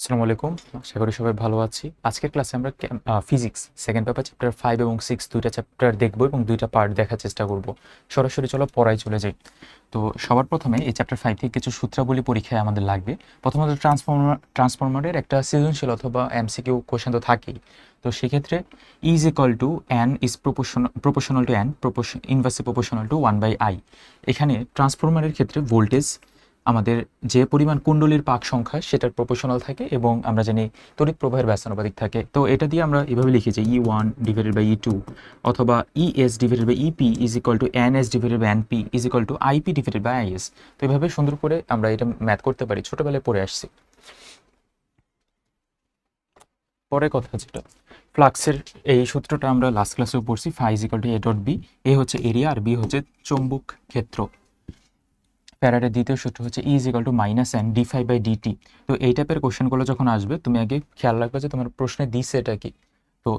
আসসালামু আলাইকুম। আশা করি সবাই ভালো আছি। আজকের ক্লাসে আমরা ফিজিক্স সেকেন্ড পেপার চ্যাপ্টার 5 এবং 6 দুইটা চ্যাপ্টার দেখব এবং দুইটা পার্ট দেখার চেষ্টা করব। সরাসরি চলো পড়ায় চলে যাই। তো সবার প্রথমে এই চ্যাপ্টার 5 থেকে কিছু সূত্রাবলী পরীক্ষায় আমাদের লাগবে। প্রথমত ট্রান্সফরমারের একটা সৃজনশীল অথবা এমসিকিউ কোশ্চেন তো থাকেই। তো সেক্ষেত্রে E is equal to n is proportional to n inversely proportional to 1/i। এখানে ট্রান্সফরমারের ক্ষেত্রে ভোল্টেজ আমাদের যে পরিমাণ কুণ্ডলীর পাক সংখ্যা সেটার প্রপোর্শনাল থাকে এবং আমরা জানি তড়িৎ প্রবাহের ব্যস্তানুপাতিক থাকে। তো এটা দিয়ে আমরা এভাবে লিখি যে E1 ডিভাইডেড বাই E2 অথবা ES divided by EP is equal to NS divided by NP is equal to IP divided by IS। তো এভাবে সুন্দর করে আমরা এটা ম্যাথ করতে পারি, ছোটবেলায় পড়ে আসছি। পরের কথা যেটা ফ্লাক্সের এই সূত্রটা আমরা লাস্ট ক্লাসেও পড়ছি, phi is equal to A dot B। A হচ্ছে এরিয়া আর বি হচ্ছে চৌম্বক ক্ষেত্র। ফ্যারাডের দ্বিতীয় সূত্র হচ্ছে E is equal to minus N D phi by DT. তো এই টাইপের কোশ্চেনগুলো যখন আসবে তুমি আগে খেয়াল রাখবে যে তোমার প্রশ্নে দিচ্ছে এটা কি। তো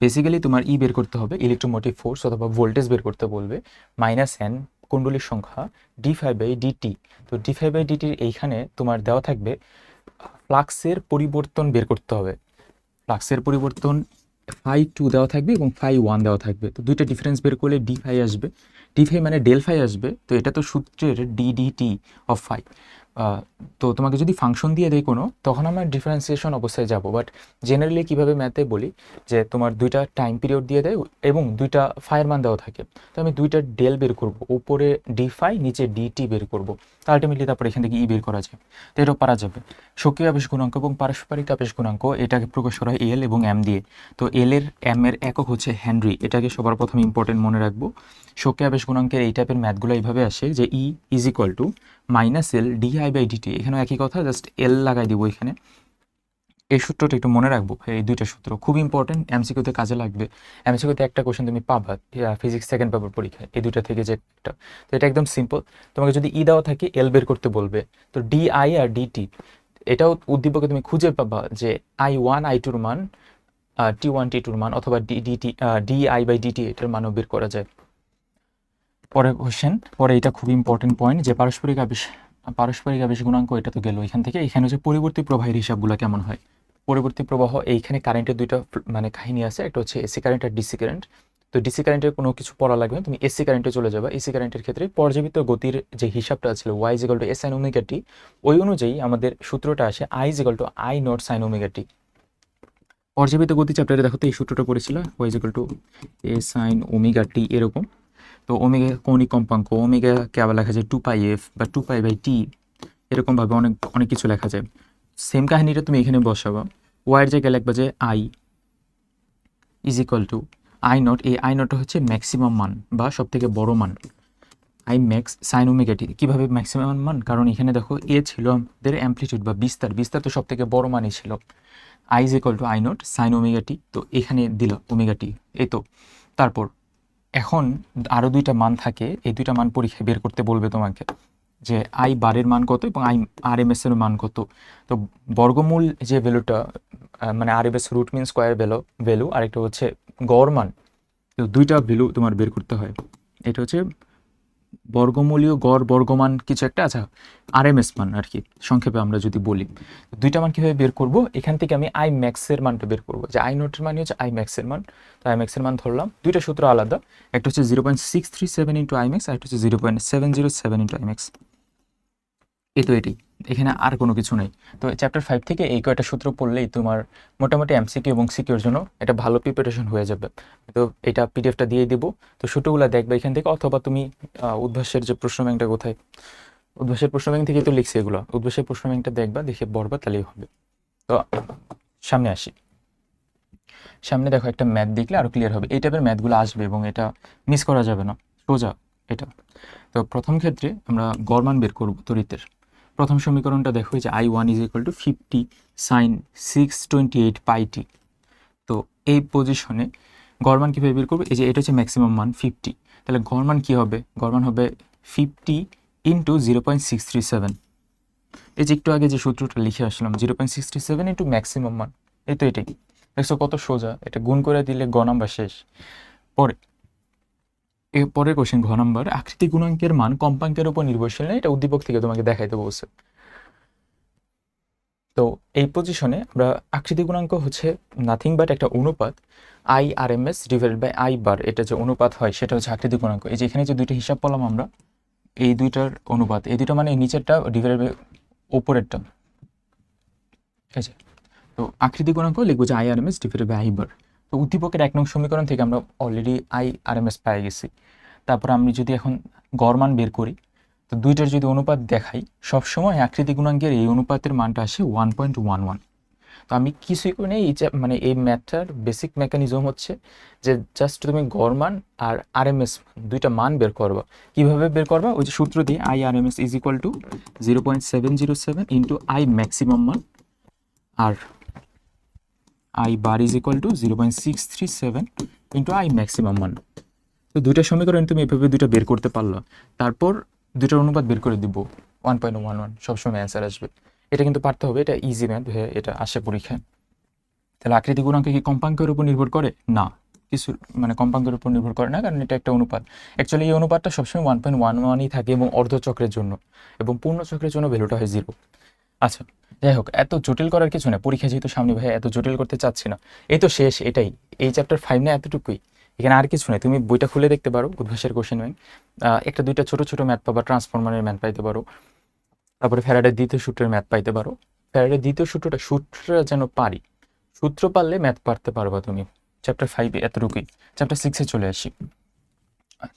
বেসিক্যালি তোমার ই বের করতে হবে, ইলেকট্রোমোটিভ ফোর্স অথবা ভোল্টেজ বের করতে বলবে, মাইনাস এন কুণ্ডলীর সংখ্যা ডি ফাই বাই ডিটি। তো ডি ফাই বাই ডিটির এইখানে তোমার দেওয়া থাকবে ফ্লাক্সের পরিবর্তন বের করতে হবে। ফ্লাক্সের পরিবর্তন ফাই 2 দেওয়া থাকবে এবং ফাই 1 দেওয়া থাকবে। তো দুইটা ডিফারেন্স বের করলে ডি ফাই আসবে, ডি ফাই মানে ডেল ফাই আসবে। তো এটা তো সূত্রের ডিডিটি অফ ফাই। তো তোমাকে যদি ফাংশন দিয়ে দেয় কোনো, তখন আমরা ডিফারেন্সিয়েশন অবস্থায় যাব। বাট জেনারেলি কীভাবে ম্যাথে বলি যে তোমার দুইটা টাইম পিরিয়ড দিয়ে দেয় এবং দুইটা ফাইয়ের মান দেওয়া থাকে। তো আমি দুইটা ডেল বের করব, উপরে ডি ফাই নিচে ডিটি বের করব। তো আলটিমেটলি তারপর এখান থেকে ই বের করা যায়। তো এটাও পারা যাবে। সক্রিয় আবেশ গুণাঙ্ক এবং পারস্পরিক আবেশ গুণাঙ্ক এটাকে প্রকাশ করা হয় এল এবং এম দিয়ে। তো এম এর একক হচ্ছে হেনরি, এটাকে সবার প্রথমে ইম্পর্টেন্ট মনে রাখবো। সক্রিয় আবেশ গুণাঙ্কের এই টাইপের ম্যাথগুলো এইভাবে আসে যে E is equal to minus L D I by D T. এখানেও একই কথা, জাস্ট এল লাগাই দিব এখানে। এই সূত্রটা একটু মনে রাখবো, এই দুইটা সূত্র খুব ইম্পর্টেন্ট, এমসিকিউতে কাজে লাগবে। এমসিকিউতে একটা কোশ্চেন তুমি পাবা ফিজিক্স সেকেন্ড পেপার পরীক্ষায়, এই দুইটা থেকে যে একটা। তো এটা একদম সিম্পল। তোমাকে যদি ই দেওয়া থাকে এল বের করতে বলবে, তো ডিআই আর ডিটি এটাও উদ্দীপকে তুমি খুঁজে পাবা যে I1 I2 মান, T1 T2 মান অথবা ডিটি ডিআই বাই ডিটি এটার মানও বের করা যায়। পরের কোশ্চেন, পরে এটা খুব ইম্পর্টেন্ট পয়েন্ট যে পারস্পরিক আবেশ গুণাঙ্ক, এটা তো গেল এখান থেকে। এখানে হচ্ছে পরিবর্তী প্রবাহের হিসাবগুলো কেমন হয়। পরিবর্তী প্রবাহ, এইখানে কারেন্টের দুইটা মানে কাহিনী আছে, একটা হচ্ছে এসি কারেন্ট আর ডিসি কারেন্ট। তো ডিসি কারেন্টের কোনো কিছু পড়া লাগবে না, তুমি এসি কারেন্টে চলে যাবে। এসি কারেন্টের ক্ষেত্রে পর্যাবৃত্ত গতির যে হিসাবটা ছিল Y is equal to S sine omega T, ওই অনুযায়ী আমাদের সূত্রটা আসে I is equal to I naught sine omega T. পর্যাবৃত্ত গতি চ্যাপ্টারে দেখো তো এই সূত্রটা পড়েছিল, Y is equal to A sine omega T এরকম। তো ওমেগা কৌণিক কম্পাঙ্ক, ওমেগাকে আবার লেখা যায় 2πf বা 2π/t, এরকমভাবে অনেক অনেক কিছু লেখা যায়। সেম কাহিনীটা তুমি এখানে বসাবা, ওয়াইয়ের জায়গায় লিখবা যে I is equal to I not. এই আই নটটা হচ্ছে ম্যাক্সিমাম মান বা সব থেকে বড় মান, আই ম্যাক্স সাইন ওমেগা টি। কীভাবে ম্যাক্সিমাম মান, কারণ এখানে দেখো এ ছিল আমাদের অ্যামপ্লিটিউড বা বিস্তার, বিস্তার তো সব থেকে বড় মানই ছিল। I is equal to I naught sine omega T, তো এখানে দিল ওমেগা টি। এই তো তারপর এখন আরও দুইটা মান থাকে, এই দুইটা মান পরীক্ষায় বের করতে বলবে তোমাকে যে আই বারের মান কত এবং আই আর এম এস এর মান কত। তো বর্গমূল যে ভ্যালুটা, মানে R M S root mean square value আর একটা হচ্ছে গড় মান। তো দুইটা ভ্যালু তোমার বের করতে হয়। এটা হচ্ছে বর্গমূলীয় গড় বর্গমান কিছু একটা, আচ্ছা আরএমএস মান আর কি সংক্ষেপে আমরা যদি বলি। দুইটা মান কীভাবে বের করব, এখান থেকে আমি আই ম্যাক্সের মানটা বের করবো, যে আই নোটের মানে হচ্ছে আই ম্যাক্সের মান। তো আই ম্যাক্সের মান ধরলাম, দুইটা সূত্র আলাদা, একটা হচ্ছে 0.637 ইন্টু আই ম্যাক্স আর একটা হচ্ছে 0.707 ইন্টু আই ম্যাক্স। এই তো এটি, এখানে আর কোনো কিছু নেই। তো চ্যাপ্টার 5 থেকে এই কয়টা সূত্র পড়লেই তোমার মোটামুটি এমসিকিউ এবং সিকিউর জন্য এটা ভালো প্রিপারেশন হয়ে যাবে। তো এটা পিডিএফটা দিয়ে দিব, তো সূত্রগুলো দেখবে এখান থেকে, অথবা তুমি উদ্ভাসের যে প্রশ্ন ব্যাংকটা কোথায়, উদ্ভাসের প্রশ্ন ব্যাংক থেকে তো লিখছি এগুলো, উদ্ভাসের প্রশ্ন ব্যাংকটা দেখবা, দেখে পড়বা, তাহলেই হবে। তো সামনে আসি, সামনে দেখো একটা ম্যাথ দেখলে আরও ক্লিয়ার হবে। এই টাইপের ম্যাথগুলো আসবে এবং এটা মিস করা যাবে না, সোজা এটা। তো প্রথম ক্ষেত্রে আমরা গড় মান বের করব তড়িতের। প্রথম সমীকরণটা দেখো যে I1 is equal to 50 sine 628 pi T. তো এই পজিশনে গড় মান কীভাবে বের করবো, এই যে এটা হচ্ছে ম্যাক্সিমাম মান 50, তাহলে গড় মান কী হবে, গড় মান হবে 50 ইন্টু 0.637। এই যে একটু আগে যে সূত্রটা লিখে আসলাম 0.637 ইন্টু ম্যাক্সিমাম মান, এই তো এটাই। দেখছো কত সোজা, এটা গুণ করে দিলে গ নাম্বার শেষ। পরে পরের কোশ্চেন ঘ নাম্বার, আকৃতি গুণাঙ্কের মান কম্পাঙ্কের উপর নির্ভরশীল নয়, এটা উদ্দীপক থেকে তোমাকে দেখাইতে বলছে। তো এই পজিশনে আমরা আকৃতি গুণাঙ্ক হচ্ছে নাথিং বাট একটা অনুপাত IRMS ডিভাইডেড বাই I বার, এটা যে অনুপাত হয় সেটা হচ্ছে আকৃতি গুণাঙ্ক। এই যে এখানে যে দুইটা হিসাব পেলাম আমরা, এই দুইটার অনুপাত, এই দুইটা মানে নিচেরটা ডিভাইডেড বাই উপরেরটা, ঠিক আছে। তো আকৃতি গুণাঙ্ক লিখবো যে IRMS ডিভাইডেড বাই I বার। তো উদ্দীপকের 1 নং সমীকরণ থেকে আমরা অলরেডি IRMS পেয়ে গেছি। তারপর আমি যদি এখন গড় মান বের করি, তো দুইটার যদি অনুপাত দেখাই, সবসময় আকৃতি গুণাঙ্কের এই অনুপাতের মানটা আসে 1.11। তো আমি কিছুই করি না, মানে এই ম্যাথটার বেসিক মেকানিজম হচ্ছে যে জাস্ট তুমি গড় মান আর RMS দুইটা মান বের করবা। কিভাবে বের করবা? ওই যে সূত্র দিয়ে IRMS is equal two 0.707 into I maximum মান, আর I bar is equal two 0.637 into I maximum মান। তো দুইটা সমীকরণ তুমি এভাবে দুইটা বের করতে পারলো, তারপর দুইটার অনুপাত বের করে দিব 1.11, সবসময় অ্যান্সার আসবে। এটা কিন্তু পারতে হবে, এটা ইজি ম্যাথ, এটা আসে পরীক্ষায়। তাহলে আকৃতি গুণাঙ্ক কি কম্পাঙ্কের উপর নির্ভর করে? না, কিছু মানে কম্পাঙ্কের উপর নির্ভর করে না, কারণ এটা একটা অনুপাত। অ্যাকচুয়ালি এই অনুপাতটা সবসময় 1.11ই থাকে এবং অর্ধচক্রের জন্য, এবং পূর্ণ চক্রের জন্য ভ্যালুটা হয় 0। আচ্ছা, যাই হোক, এত জটিল করার কিছু না, পরীক্ষা যেহেতু সামনে ভাই, এত জটিল করতে চাচ্ছি না। এই তো শেষ, এটাই এই চ্যাপ্টার 5 না, এতটুকুই। এখানে আর কিছু নেই, তুমি বইটা খুলে দেখতে পারো, উদ্ভাসের কোশ্চেন ব্যাংক, একটা দুইটা ছোট ছোট ম্যাথ পাবা, ট্রান্সফরমারের ম্যাথ পাইতে পারো, তারপরে ফ্যারাডের দ্বিতীয় সূত্রের ম্যাথ পাইতে পারো। ফ্যারাডের দ্বিতীয় সূত্রটা যেন পারি, সূত্র পারলে ম্যাথ পারতে পারবা তুমি। চ্যাপ্টার 5 এতটুকুই। চ্যাপ্টার 6 চলে আসি।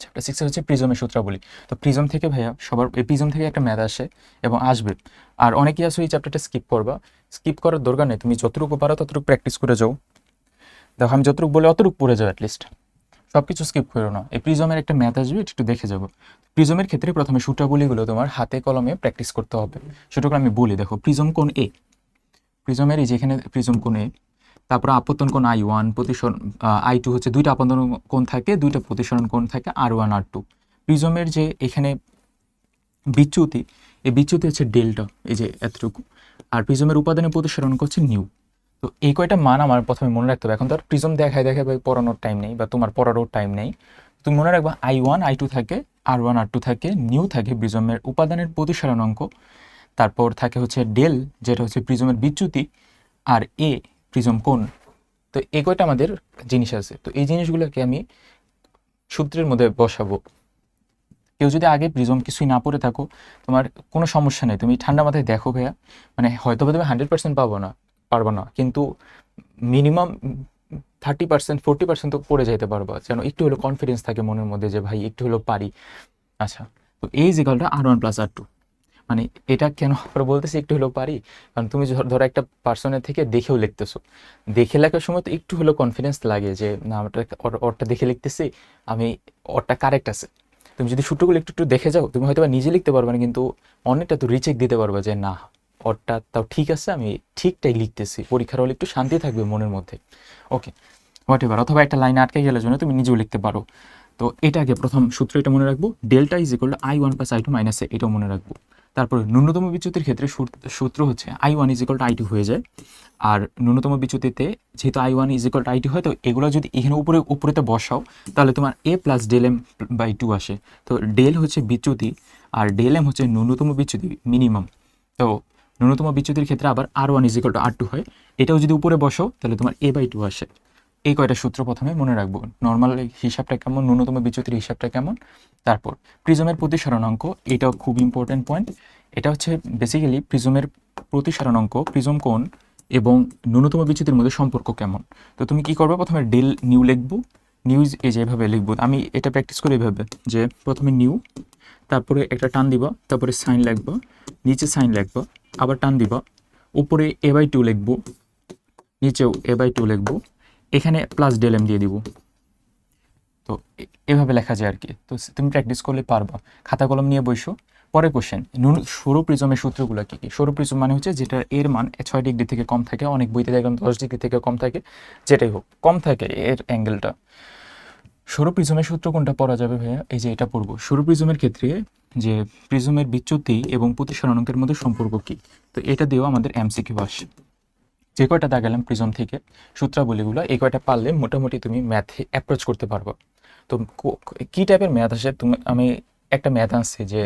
চ্যাপ্টার 6 হচ্ছে প্রিজমের সূত্রাবলী। তো প্রিজম থেকে ভাইয়া সবার, এই প্রিজম থেকে একটা ম্যাথ আসে এবং আসবে। আর অনেকেই আসো এই চ্যাপ্টারটা স্কিপ করবা, স্কিপ করার দরকার নেই, তুমি যতটুকু পারো ততটুকু প্র্যাকটিস করে যাও। দেখো আমি যতটুকু বলে অতটুকু পড়ে যাও, অ্যাটলিস্ট সব কিছু স্কিপ করো না। এই প্রিজমের একটা ম্যাথ আসবে, একটু দেখে যাবো। প্রিজমের ক্ষেত্রে প্রথমে সূত্রাবলীগুলো তোমার হাতে কলমে প্র্যাকটিস করতে হবে। সেটাকে আমি বলি, দেখো প্রিজম কোণ এ, প্রিজমের এই যেখানে প্রিজম কোণ এ, তারপরে আপতন কোণ I1, প্রতিসরণ I2 হচ্ছে দুইটা আপতন কোণ থাকে, দুইটা প্রতিসরণ কোণ থাকে R1 R2। প্রিজমের যে এখানে বিচ্যুতি, এই বিচ্যুতি হচ্ছে ডেল্টা, এই যে এতটুকু। আর প্রিজমের উপাদানের প্রতিসরণ হচ্ছে নিউ। তো এই কয়টা মান আমার প্রথমে মনে রাখতে হবে। এখন তো আর প্রিজম দেখায় ভাই পড়ানোর টাইম নেই, বা তোমার পড়ারও টাইম নেই। তুমি মনে রাখবা I1 I2 থাকে, R1 R2 থাকে, নিউ থাকে প্রিজমের উপাদানের প্রতিসরণ অঙ্ক, তারপর থাকে হচ্ছে ডেল, যেটা হচ্ছে প্রিজমের বিচ্যুতি, আর এ প্রিজম কোণ। তো এই কয়টা আমাদের জিনিস আছে। তো এই জিনিসগুলোকে আমি সূত্রের মধ্যে বসাবো। কেউ যদি আগে প্রিজম কিছুই না পড়ে থাকো, তোমার কোনো সমস্যা নেই, তুমি ঠান্ডা মাথায় দেখো ভাইয়া, মানে হয়তো তুমি 100% পারবো না, কিন্তু মিনিমাম 30% 40% তো পড়ে যাইতে পারবা, যেন একটু হলো কনফিডেন্স থাকে মনের মধ্যে যে ভাই একটু হলো পারি। আচ্ছা, তো এই ইকুয়ালটা R1 প্লাস R2, মানে এটা কেন আমরা বলতেছি একটু হলেও পারি, কারণ তুমি ধরো একটা পার্সনের থেকে দেখেও লিখতেছো, দেখে লেখার সময় তো একটু হলেও কনফিডেন্স লাগে যে না, ওরটা দেখে লিখতেছি আমি, ওরটা কারেক্ট আছে। তুমি যদি সূত্রগুলো একটু একটু দেখে যাও, তুমি হয়তো নিজে লিখতে পারবে না, কিন্তু অনেকটা তো রিচেক দিতে পারবে যে না, ওরটা তাও ঠিক আছে, আমি ঠিকটাই লিখতেছি, পরীক্ষার হলে একটু শান্তি থাকবে মনের মধ্যে। ওকে, হোয়াট এভার। অথবা একটা লাইনে আটকে গেলে জন্য তুমি নিজেও লিখতে পারো। তো এটাকে প্রথম সূত্র এটা মনে রাখবো, delta is equal to I1 plus I2 minus A, এটাও মনে রাখবো। তারপরে ন্যূনতম বিচ্যুতির ক্ষেত্রে সূত্র হচ্ছে I1 is equal two I2 হয়ে যায়। আর ন্যূনতম বিচ্যুতিতে যেহেতু I1 is equal two I2 হয়, তো এগুলো যদি এখানে উপরেতে বসাও, তাহলে তোমার A plus del M by 2 আসে। তো ডেল হচ্ছে বিচ্যুতি, আর ডেল এম হচ্ছে ন্যূনতম বিচ্যুতি, মিনিমাম। তো ন্যূনতম বিচ্যুতির ক্ষেত্রে আবার R1 is equal two R2 হয়, এটাও যদি উপরে বসাও তাহলে তোমার A বাই 2 আসে। এই কয়টা সূত্র প্রথমে মনে রাখবো, নর্মাল হিসাবটা কেমন, ন্যূনতম বিচ্যুতির হিসাবটা কেমন। তারপর প্রিজমের প্রতিসরণাঙ্ক, এটাও খুব ইম্পর্টেন্ট পয়েন্ট। এটা হচ্ছে বেসিক্যালি প্রিজমের প্রতিসরণাঙ্ক, প্রিজম কোণ এবং ন্যূনতম বিচ্যুতির মধ্যে সম্পর্ক কেমন। তো তুমি কি করবে, প্রথমে ডেল নিউ লিখবো, নিউজ এই যে এভাবে লিখবো, আমি এটা প্র্যাকটিস করে এভাবে যে প্রথমে নিউ, তারপরে একটা টান দিবা, তারপরে সাইন লিখবা, নিচে সাইন লিখবা, আবার টান দিবা, উপরে A বাই 2 লিখবো, নিচেও A বাই 2 লিখবো, এখানে প্লাস ডেল এম দিয়ে দিব। তো এভাবে লেখা যায় আর কি। তো তুমি প্র্যাকটিস করলে পারবা, খাতা কলম নিয়ে বসো। পরের কোশ্চেন, সরু প্রিজমের সূত্রগুলো কী কী? সরু প্রিজম মানে হচ্ছে যেটা এর মান 6 ডিগ্রি থেকে কম থাকে, অনেক বইতে দেখলাম 10 ডিগ্রি থেকে কম থাকে, যেটাই হোক কম থাকে এর অ্যাঙ্গেলটা। সরু প্রিজমের সূত্র কোনটা পড়া যাবে ভাইয়া? এই যে এটা পড়বো। সরু প্রিজমের ক্ষেত্রে যে প্রিজমের বিচ্যুতি এবং প্রতিসরণাঙ্কের মধ্যে সম্পর্ক কী, তো এটা দিয়েও আমাদের MCQ আসে। যে কয়টা দাগালাম প্রিজম থেকে সূত্রাবলীগুলো, এই কয়টা পারলে মোটামুটি তুমি ম্যাথে অ্যাপ্রোচ করতে পারবো। তো কী টাইপের ম্যাথ আসে, আমি একটা ম্যাথ আনছে যে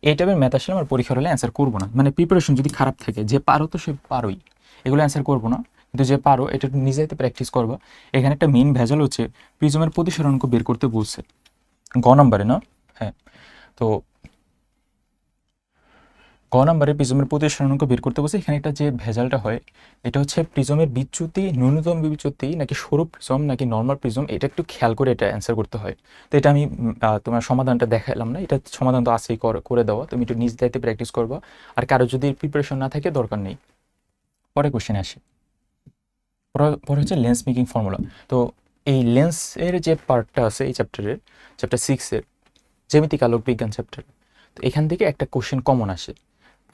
এই টাইপের ম্যাথ আসলে আমার পরীক্ষার হলে অ্যান্সার করবো না, মানে প্রিপারেশন যদি খারাপ থাকে, যে পারো তো সে পারোই, এগুলো অ্যান্সার করবো না, কিন্তু যে পারো এটা নিজে হাতে প্র্যাকটিস করবা। এখানে একটা মেইন ভেজাল হচ্ছে প্রিজমের প্রতিসরণকে বের করতে বলছে গ নম্বরে না। হ্যাঁ, তো ক নম্বরে প্রিজমের প্রতিসরণকে বের করতে বলছে। এখানে একটা যে ভেজালটা হয় এটা হচ্ছে প্রিজমের বিচ্যুতি, ন্যূনতম বিচ্যুতি নাকি সরু প্রিজম নাকি নর্মাল প্রিজম, এটা একটু খেয়াল করে এটা অ্যান্সার করতে হয়। তো এটা আমি তোমার সমাধানটা দেখালাম না, এটা সমাধান তো আছেই, করে দেওয়া, তুমি একটু নিজ দায়িত্বে প্র্যাকটিস করবা। আর কারো যদি প্রিপারেশন না থাকে দরকার নেই। পরে কোশ্চেনে আসি। পরে হচ্ছে লেন্স মেকিং ফর্মুলা। তো এই লেন্সের যে পার্টটা আছে এই চ্যাপ্টারের, চ্যাপ্টার 6-এর জ্যামিতিক আলোক বিজ্ঞান চ্যাপ্টার, তো এখান থেকে একটা কোশ্চেন কমন আসে,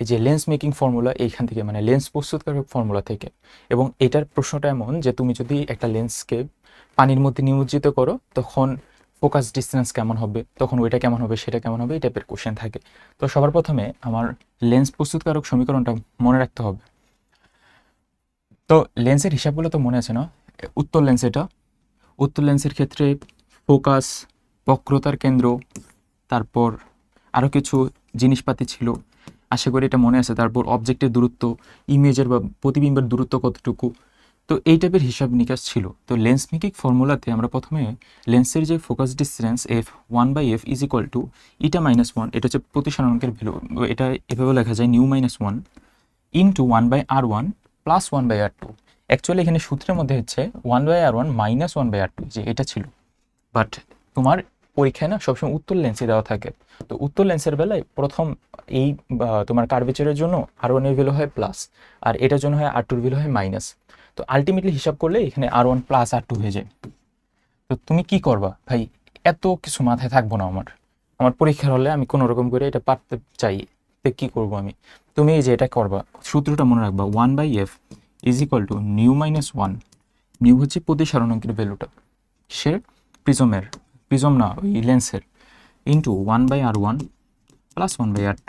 এই যে লেন্স মেকিং ফর্মুলা এইখান থেকে, মানে লেন্স প্রস্তুতকারক ফর্মুলা থেকে। এবং এটার প্রশ্নটা এমন যে তুমি যদি একটা লেন্সকে পানির মধ্যে নিমজ্জিত করো তখন ফোকাস ডিসটেন্স কেমন হবে, তখন ওইটা কেমন হবে, সেটা কেমন হবে, এই টাইপের কোশ্চেন থাকে। তো সবার প্রথমে আমার লেন্স প্রস্তুতকারক সমীকরণটা মনে রাখতে হবে। তো লেন্সের হিসাবগুলো তো মনে আছে না? উত্তর লেন্স, এটা উত্তর লেন্সের ক্ষেত্রে ফোকাস, বক্রতার কেন্দ্র, তারপর আরও কিছু জিনিসপাতি ছিল, আশা করি এটা মনে আছে। তারপর অবজেক্টের দূরত্ব, ইমেজের বা প্রতিবিম্বের দূরত্ব কতটুকু, তো এই টাইপের হিসাব নিকাশ ছিল। তো লেন্স মেকিং ফর্মুলাতে আমরা প্রথমে লেন্সের যে focus distance F 1/f is equal two eta minus 1, এটা হচ্ছে প্রতিসরণকের ভ্যালু, এটা এভাবে লেখা যায় new minus 1 into 1/r1 plus 1/r2। Actually এখানে সূত্রের মধ্যে হচ্ছে 1/r1 মাইনাস 1/r2, যে এটা ছিল, বাট তোমার পরীক্ষায় না সবসময় উত্তর লেন্সে দেওয়া থাকে। তো উত্তর লেন্সের বেলায় প্রথম এই তোমার কার্ভেচারের জন্য R1 এর ভ্যালু হয় প্লাস, আর এটার জন্য হয় R2 এর ভ্যালু হয় মাইনাস। তো আলটিমেটলি হিসাব করলে এখানে R1 প্লাস R2 হয়ে যায়। তো তুমি কি করবা ভাই, এত কিছু মাথায় থাকবো না আমার, আমার পরীক্ষার হলে আমি কোনো রকম করে এটা পারতে চাই, তো কি করব আমি? তুমি এই যে এটা করবা, সূত্রটা মনে রাখবা, 1/f is equal two new minus 1, new হচ্ছে প্রতিসরণকের ভ্যালুটা, সে প্রিজমের, প্রিজম না ওই লেন্সের, into 1/r1 plus 1/r2,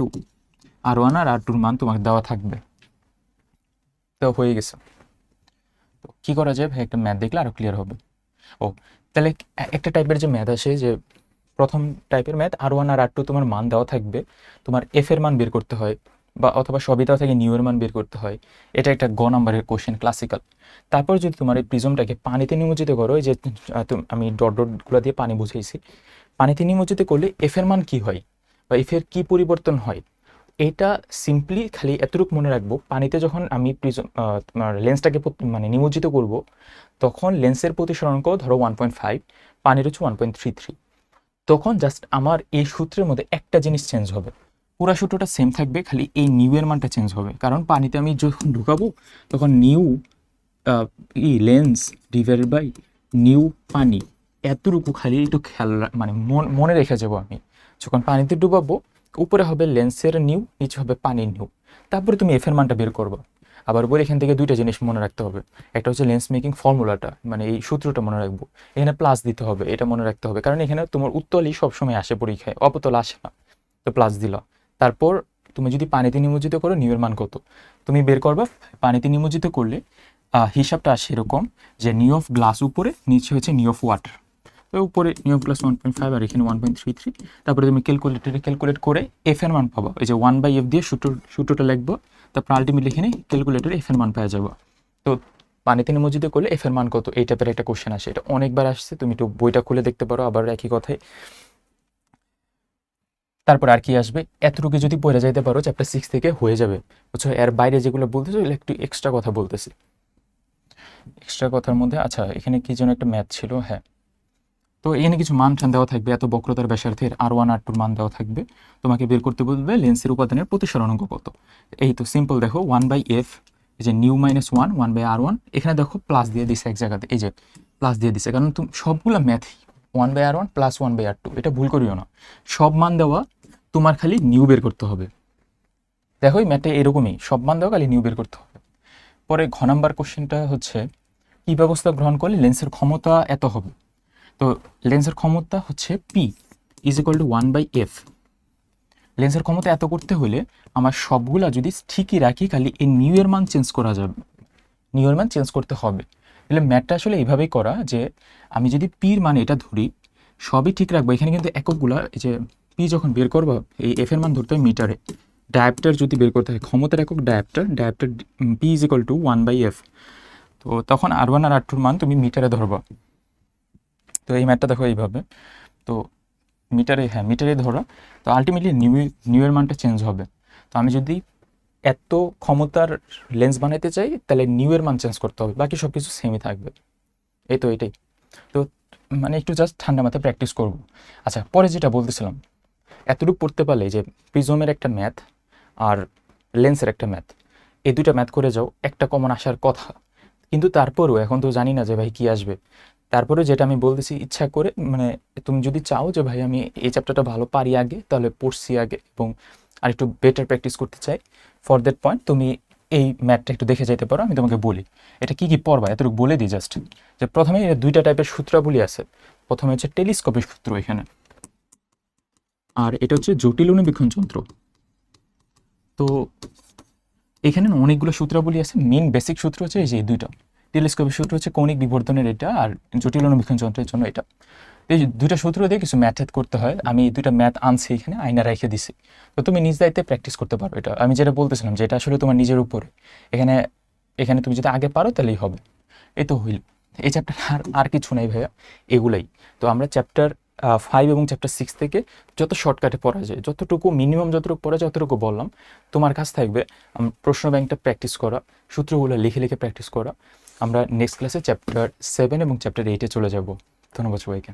R1 আর R2-র মান তোমাকে দেওয়া থাকবে। তো হয়ে গেছে। তো কী করা যায় ভাই, একটা ম্যাথ দেখলে আরও ক্লিয়ার হবে। ও তাহলে একটা টাইপের যে ম্যাথ আসে, যে প্রথম টাইপের ম্যাথ R1 আর R2 তোমার মান দেওয়া থাকবে, তোমার এফ এর মান বের করতে হয়, বা অথবা সবই দেওয়া থাকে, নিউ এর মান বের করতে হয়। এটা একটা গ নাম্বারের কোশ্চেন, ক্লাসিক্যাল। তারপর যদি তোমার এই প্রিজমটাকে পানিতে নিমজ্জিত করো, এই যে আমি ডট ডটগুলো দিয়ে পানি বুঝাইছি, পানিতে নিমজ্জিত করলে এফ এর মান কী হয় বা এফ এর কী পরিবর্তন হয়, এটা সিম্পলি খালি এতটুকু মনে রাখবো, পানিতে যখন আমি তোমার লেন্সটাকে মানে নিমজ্জিত করব, তখন লেন্সের প্রতিসরাঙ্ক ধরো 1.5, পানির হচ্ছে 1.33, তখন জাস্ট আমার এই সূত্রের মধ্যে একটা জিনিস চেঞ্জ হবে, পুরো সূত্রটা সেম থাকবে, খালি এই নিউ এর মানটা চেঞ্জ হবে। কারণ পানিতে আমি যখন ঢুকাবো তখন nu lens divided by nu পানি, এতটুকু খালি একটু খেয়াল মানে মনে রেখে যাবো। আমি যখন পানিতে ডুবাবো উপরে হবে লেন্সের নিউ, নিচে হবে পানির নিউ, তারপরে তুমি এফের মানটা বের করবো। আবার বলে এখান থেকে দুইটা জিনিস মনে রাখতে হবে, একটা হচ্ছে লেন্স মেকিং ফর্মুলাটা, মানে এই সূত্রটা মনে রাখবো, এখানে প্লাস দিতে হবে, এটা মনে রাখতে হবে, কারণ এখানে তোমার উত্তলই সবসময় আসে পরীক্ষায়, অপতল আসে না। তো প্লাস দিল, তারপর তুমি যদি পানিতে নিমজ্জিত করো নিউ এর মান কত তুমি বের করবা। পানিতে নিমজ্জিত করলে হিসাবটা আসে এরকম, যে নিউ অফ গ্লাস উপরে, নিচে হচ্ছে নিউ অফ ওয়াটার। তো উপরে নিউ অফ গ্লাস 1.5 আর এখানে 1.33, তারপরে তুমি ক্যালকুলেটরে ক্যালকুলেট করে এফ এর মান পাবা, এই যে 1/f দিয়ে সূত্রটা লিখবো, তারপর আলটিমেটলি এখানে ক্যালকুলেটরে এফ এর মান পাওয়া যাবে। তো পানিতে নিমজ্জিত করলে এফ এর মান কত, এই টাইপের একটা কোশ্চেন আসে, এটা অনেকবার আসছে, তুমি একটু বইটা খুলে দেখতে পারো, আবার একই কথায়। তারপর আর কি আসবে, এতটুকু যদি পড়ে যাইতে পারো চ্যাপ্টার 6 থেকে হয়ে যাবে, বুঝছো। এর বাইরে যেগুলো বলতেছো এগুলো একটু এক্সট্রা কথা বলতেছি। এক্সট্রা কথার মধ্যে আচ্ছা এখানে কি যেন একটা ম্যাথ ছিল, হ্যাঁ। তো এখানে কিছু মান টান দেওয়া থাকবে, এত বক্রতার ব্যাসার্থের R1 R2 মান দেওয়া থাকবে, তোমাকে বের করতে বলবে লেন্সের উপাদানের প্রতিসরণাঙ্ক কত। এই তো সিম্পল, দেখো 1/f, এই যে নিউ মাইনাস 1, 1/r1, এখানে দেখো প্লাস দিয়ে দিছে এক জায়গাতে, এই যে প্লাস দিয়ে দিছে, কারণ তুমি সবগুলো ম্যাথ 1/r1 প্লাস 1/r2, এটা ভুল করিও না, সব মান দেওয়া, তোমার খালি নিউ বের করতে হবে। দেখো এই ম্যাথটা এরকমই, সব মান দেওয়া খালি নিউ বের করতে হবে। পরে ঘ নাম্বার কোশ্চেনটা হচ্ছে, কি ব্যবস্থা গ্রহণ করলে লেন্সের ক্ষমতা এত হবে। তো লেন্সের ক্ষমতা হচ্ছে P is equal two 1/f। লেন্সের ক্ষমতা এত করতে হলে আমার সবগুলা যদি ঠিকই রাখি, খালি এই নিউ এর মান চেঞ্জ করা যাবে, নিউ এর মান চেঞ্জ করতে হবে। তাহলে ম্যাথটা আসলে এইভাবেই করা, যে আমি যদি পির মান এটা ধরি, সবই ঠিক রাখবো, এখানে কিন্তু এককগুলা, এই যে পি যখন বের করবো এই এফ এর মান ধরতে হয় মিটারে, ডায়াপ্টার যদি বের করতে হয় ক্ষমতার একক dioptre, P is equal two 1/f। তো তখন R1 আর R2 মান তুমি মিটারে ধরবা। তো এই ম্যাথটা দেখো এইভাবে, তো মিটারে ধরা, তো আলটিমেটলি নিউ এর মানটা চেঞ্জ হবে। তো আমি যদি এত ক্ষমতার লেন্স বানাইতে চাই তাহলে নিউ এর মান চেঞ্জ করতে হবে, বাকি সব কিছু সেমই থাকবে। এই তো এটাই। তো মানে একটু জাস্ট ঠান্ডা মাথায় প্র্যাকটিস করব। আচ্ছা, পরে যেটা বলতেছিলাম, এতটুকু পড়তে পারলে যে প্রিজমের একটা ম্যাথ আর লেন্সের একটা ম্যাথ, এই দুইটা ম্যাথ করে যাও, একটা কমন আসার কথা। কিন্তু তারপরেও এখন তো জানি না যে ভাই কী আসবে, তারপরে যেটা আমি বলতেছি ইচ্ছা করে, মানে তুমি যদি চাও যে ভাই আমি এই চ্যাপ্টারটা ভালো পারি আগে, তাহলে পড়ছি আগে এবং আর একটু বেটার প্র্যাকটিস করতে চাই, ফর দ্যাট পয়েন্ট তুমি এই ম্যাথটা একটু দেখে যেতে পারো। আমি তোমাকে বলি এটা কী কী পড়বা, এতটুকু বলে দিই জাস্ট। যে প্রথমে দুইটা টাইপের সূত্রাবলী আছে। প্রথমে হচ্ছে টেলিস্কোপের সূত্র এখানে, আর এটা হচ্ছে জটিল অনুবীক্ষণ যন্ত্র। তো এখানে না অনেকগুলো সূত্রাবলী আছে, মেন বেসিক সূত্র হচ্ছে এই যে দুইটা। টেলিস্কোপের সূত্র হচ্ছে কৌণিক বিবর্ধনের এটা, আর জটিল অনুবীক্ষণ যন্ত্রের জন্য এটা। এই দুইটা সূত্র দিয়ে কিছু ম্যাথ করতে হয়, আমি এই দুইটা ম্যাথ আনছি এখানে, আয়না রেখে দিছি। তো তুমি নিজ দায়িত্বে প্র্যাকটিস করতে পারো। এটা আমি যেটা বলতেছিলাম যে এটা আসলে তোমার নিজের উপরে, এখানে এখানে তুমি যদি আগে পারো তাহলেই হবে। এই তো হইল। এই চ্যাপ্টার আর কিছু নাই ভাইয়া, এগুলাই। তো আমরা চ্যাপ্টার 5 এবং চ্যাপ্টার 6 থেকে যত শর্টকাটে পড়া যায়, যতটুকু মিনিমাম যতটুকু পড়া যায় অতটুকু বললাম। তোমার কাছ থাকবে প্রশ্ন ব্যাংকটা প্র্যাকটিস করা, সূত্রগুলো লিখে লিখে প্র্যাকটিস করা। আমরা নেক্সট ক্লাসে চ্যাপ্টার 7 এবং চ্যাপ্টার 8-এ চলে যাব। ধন্যবাদ সবাইকে।